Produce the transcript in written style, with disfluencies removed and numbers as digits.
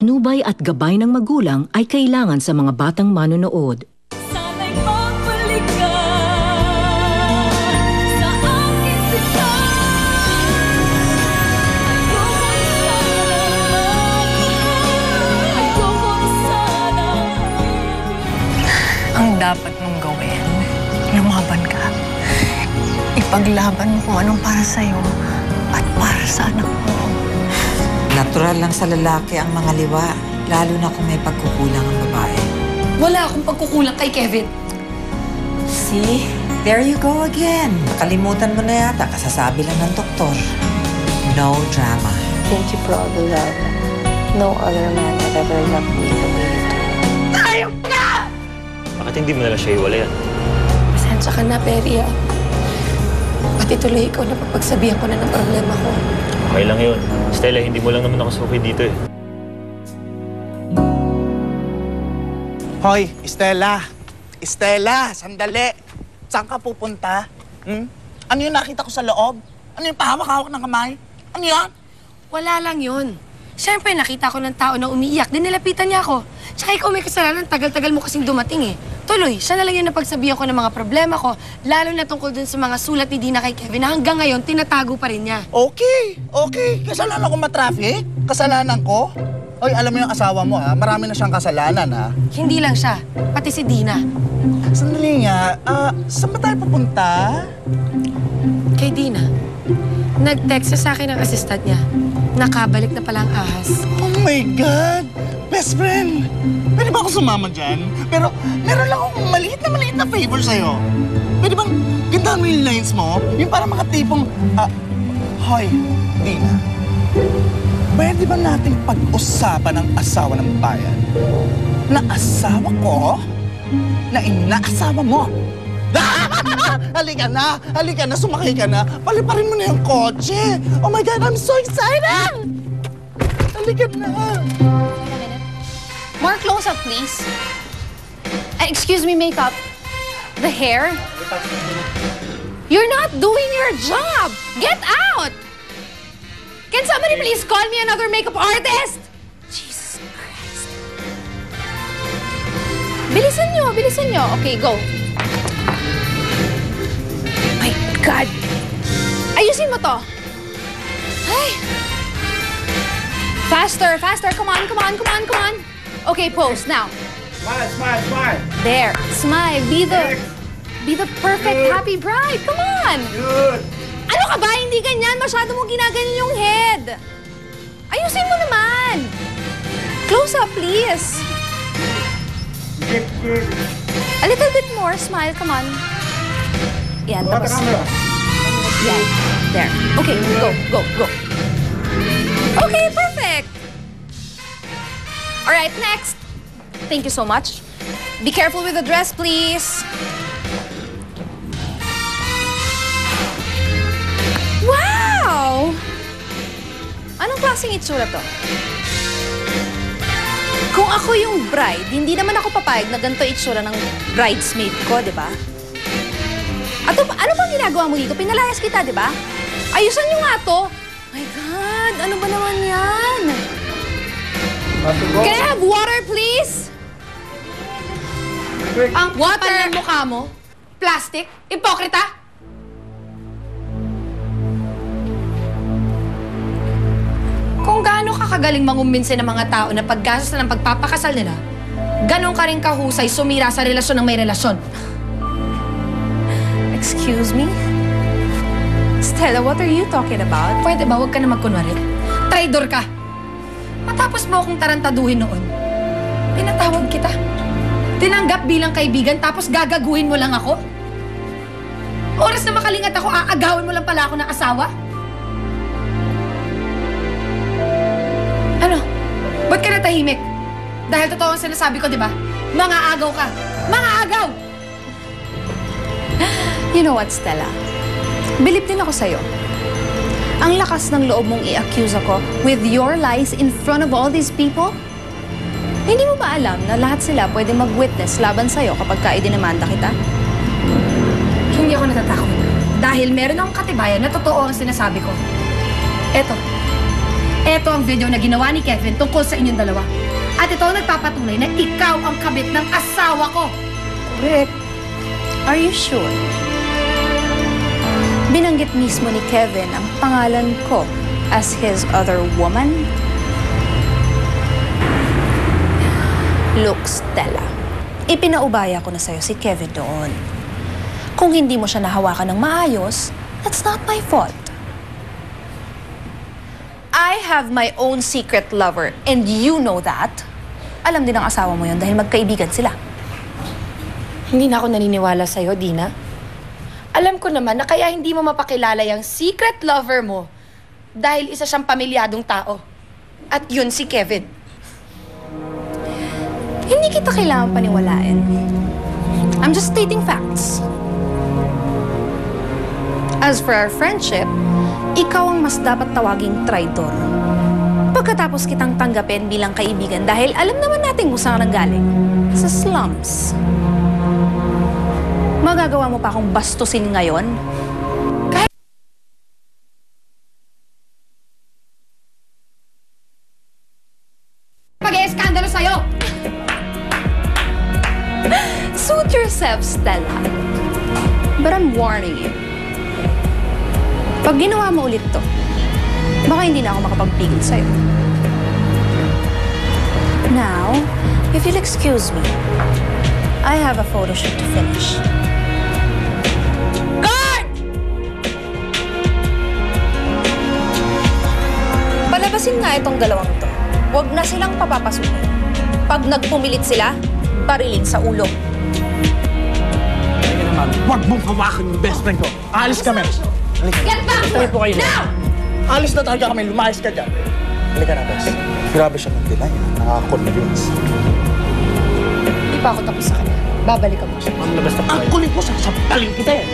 patnubay at gabay ng magulang ay kailangan sa mga batang manonood. Sana'y magbalik ka sa aking sita. Ayoko sana. Ang dapat mong gawin, lumaban ka. Ipaglaban mo kung anong para sa'yo at para sa anak mo. Natural lang sa lalaki ang mga liwa, lalo na kung may pagkukulang ang babae. Wala akong pagkukulang kay Kevin. See? There you go again. Nakalimutan mo na yata, kasasabi lang ng doktor. No drama. Thank you for all the love. No other man had ever loved me the way you do. Bakit hindi mo nalang siya iwalayan? Pasensya ka na, Perry. Pati tuloy ikaw na papagsabihan ko na ng problema ko. Okay lang yun. Stella, hindi mo lang naman ako suki dito eh. Hoy, Stella! Stella, sandali! Saan ka pupunta? Ano yung nakita ko sa loob? Ano yung pahawak-hawak ng kamay? Ano yan? Wala lang yun. Siyempre, nakita ko ng tao na umiiyak. Din nilapitan niya ako. Tsaka ikaw may kasalanan, tagal-tagal mo kasing dumating eh. Tuloy, siya na lang yung napagsabihan ko ng mga problema ko, lalo na tungkol dun sa mga sulat ni Dina kay Kevin na hanggang ngayon, tinatago pa rin niya. Okay, okay. Kasalanan ko matraffic? Kasalanan ko? Oy, alam mo yung asawa mo ha, marami na siyang kasalanan ha. Hindi lang siya, pati si Dina. Sandali nga, saan ba tayo pupunta? Kay Dina, nag-text sa akin ang assistant niya. Nakabalik na palang ahas. Oh my God! Best friend! Pwede ba ako sumama dyan? Pero meron lang akong maliit na favor sa'yo. Pwede bang gandahan mo yung lines mo? Yung parang mga tipong, Hoy, Dina. Pwede ba nating pag-usapan ang asawa ng bayan? Na asawa ko? Na inaasawa mo? Halika na, sumakay ka na. Paliparin mo na yung kotse. Oh my God, I'm so excited! Halika na. More close-up, please. Excuse me, makeup. The hair? You're not doing your job! Get out! Can somebody please call me another makeup artist? Jesus Christ. Bilisan nyo. Okay, go. My God. Ayusin mo to. Ay. Faster. Come on. Okay, pose now. Smile. There. Smile. Be the perfect happy bride. Come on. Good. Ano ka ba? Hindi ganyan. Masyado mo ginaganyan yung head. Ayusin mo naman. Close up, please. A little bit more. Smile. Come on. Yan. Tapos. Yan. There. Okay. Go. Okay, perfect. All right, next. Thank you so much. Be careful with the dress, please. Wow! Anong klaseng itsura to? Kung ako yung bride, hindi naman ako papayag na ganito itsura ng bridesmaid ko, di ba? At ano bang ginagawa mo dito? Pinalayas kita, di ba? Ayusan nyo nga to. My God, ano ba naman yan? Can I have water, please? Ang water ng mukha mo? Plastic? Ipokrita? Kung gaano ka kagaling mangumbinse ng mga tao na paggastos na ng pagpapakasal nila, ganon ka rin kahusay sumira sa relasyon ng may relasyon. Excuse me? Stella, what are you talking about? Pwede ba huwag ka na magkunwari? Traidor ka! Matapos mo akong tarantaduhin noon, pinatawag kita. Tinanggap bilang kaibigan tapos gagaguhin mo lang ako? Oras na makalingat ako, aagawin mo lang pala ako ng asawa? Ano? Ba't ka natahimik? Dahil totoo ang sinasabi ko, di ba? Mga agaw ka! Mga agaw! You know what, Stella? Bilib din ako sa'yo. Ang lakas ng loob mong i-accuse ako with your lies in front of all these people? Hindi mo ba alam na lahat sila pwede mag-witness laban sa'yo kapag ka-idinamanda kita? Hindi ako natatakot. Dahil meron akong katibayan na totoo ang sinasabi ko. Eto, Ito ang video na ginawa ni Kevin tungkol sa inyong dalawa. At ito ang nagpapatunay na ikaw ang kabit ng asawa ko. Rick, are you sure? Binanggit mismo ni Kevin ang pangalan ko as his other woman? Look, Stella. Ipinaubaya ko na sa'yo si Kevin doon. Kung hindi mo siya nahawakan ng maayos, that's not my fault. I have my own secret lover, and you know that. Alam din ng asawa mo yun dahil magkaibigan sila. Hindi na ako naniniwala sa'yo, Dina. Alam ko naman na kaya hindi mo mapakilala yung secret lover mo dahil isa siyang pamilyadong tao. At yun si Kevin. Hindi kita kailangan paniwalain. I'm just stating facts. As for our friendship, ikaw ang mas dapat tawaging traidor. Pagkatapos kitang tanggapin bilang kaibigan dahil alam naman natin kung saan ka nanggaling. Sa slums. Magagawa mo pa akong bastusin ngayon? Pag-e-eskandalo sa'yo! Suit yourself, Stella. But I'm warning you. Pag ginawa mo ulit to, baka hindi na ako makapagpigil sa'yo. Now, if you'll excuse me, I have a photo shoot to finish. Guard! Palabasin nga itong dalawang to. Huwag na silang papapasukin. Pag nagpumilit sila, barilin sa ulo. Halika naman. Huwag mong hawakan yung best friend ko. Alis kami. Halika. Get back! Tayo po kayo. Now! Alis na talaga kami. Lumayas ka dyan. Halika na, best. Grabe siya mag-deny. Nakaka-convince. Hindi pa ako tapos sa kanya. Babalikan mo siya. Ma'am, labas na po Ang kayo. kulit mo, sasampalin kita eh.